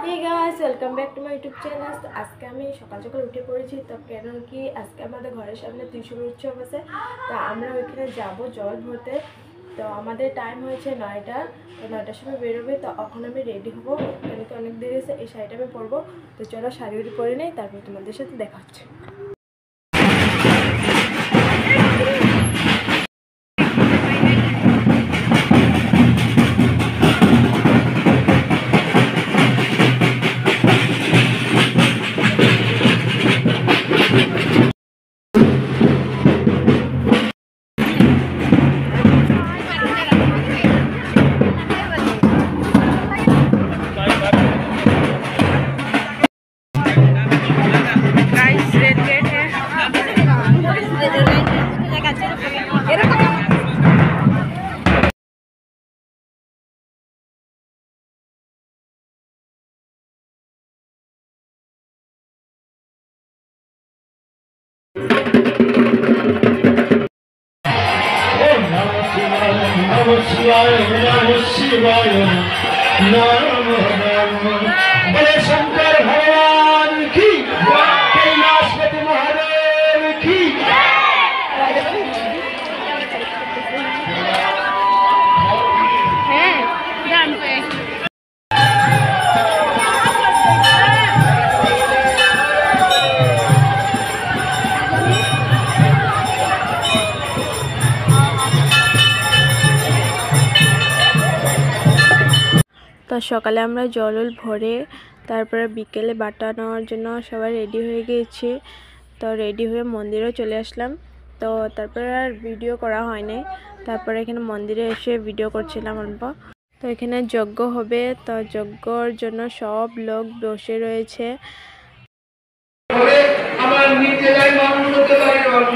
Hey guys welcome back to my YouTube channel. तो आज के আমি সকাল সকাল উঠে পড়েছি। তো কেন কি আজকে আমাদের ঘরের সামনে ত্রিশূল উৎসব আছে, তো আমরা ওইখানে যাব জল ভরতে। তো আমাদের টাইম হয়েছে 9টা, তো 9টার সময় বেরোবে। তো এখন আমি রেডি হবো, কেন কি অনেক দেরি আছে। এই শাড়িটা আমি পরবো, তো চলো শাড়ি পরে নেই, তারপর তোমাদের সাথে দেখা হচ্ছে। बोले शंकर भगवान की, कैलाशपति महादेव की। তো সকালে আমরা জল ভরে তারপরে বিকেলে বাটা নেওয়ার জন্য সবাই রেডি হয়ে গিয়েছি। তো রেডি হয়ে মন্দিরেও চলে আসলাম। তো তারপরে আর ভিডিও করা হয়নি। তারপরে এখানে মন্দিরে এসে ভিডিও করছিলাম অল্প। তো এখানে যজ্ঞ হবে, তো যজ্ঞর জন্য সব লোক বসে রয়েছে। আমার নিচে যাই মানুষ হতে পারে অল্প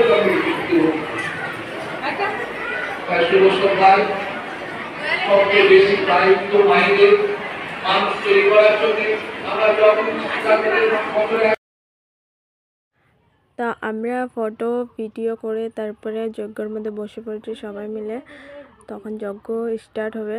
সবচেয়ে বেশি দায়িত্ব মাইন্ডে মানুষ তৈরি করার জন্য আমরা যখন তা আমরা ফটো ভিডিও করে তারপরে যজ্ঞের মধ্যে বসে পড়েছি সবাই মিলে। তখন যজ্ঞ স্টার্ট হবে।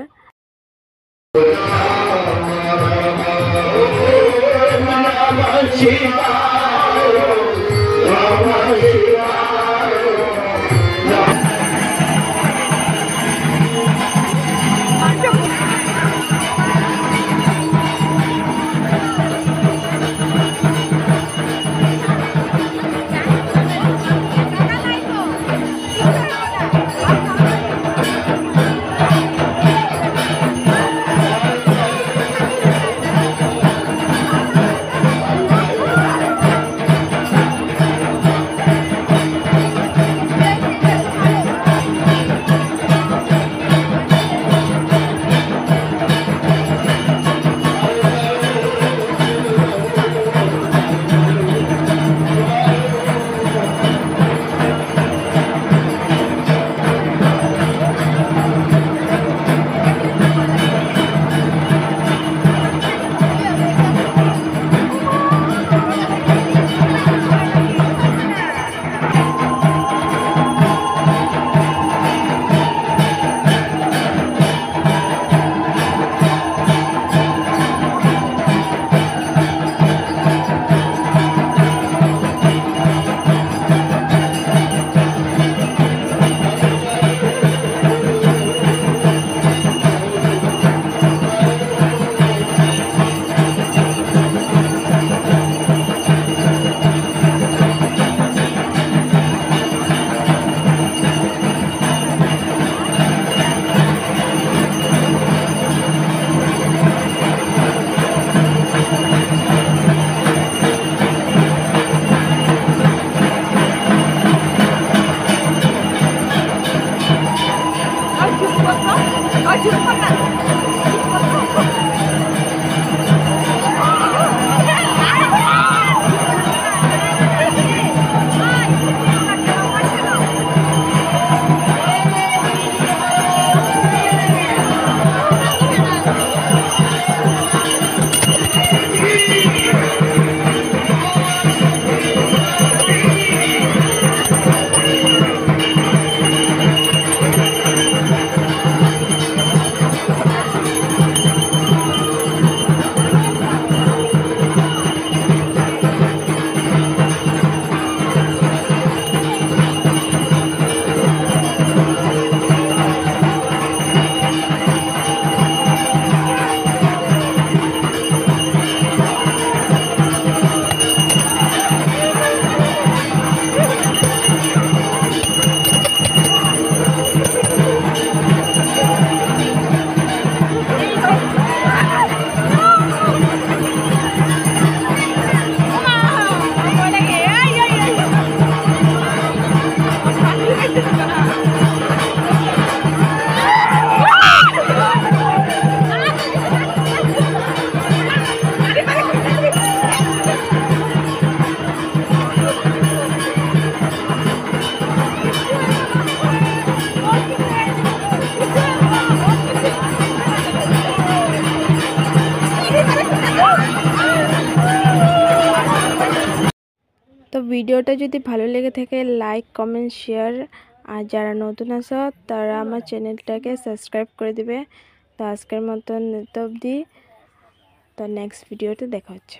তো ভিডিওটা যদি ভালো লেগে থাকে লাইক কমেন্ট শেয়ার, আর যারা নতুন আসো তারা আমার চ্যানেলটাকে সাবস্ক্রাইব করে দিবে। তো আজকের মতন এত অবধি, তো নেক্সট ভিডিওতে দেখা হচ্ছে।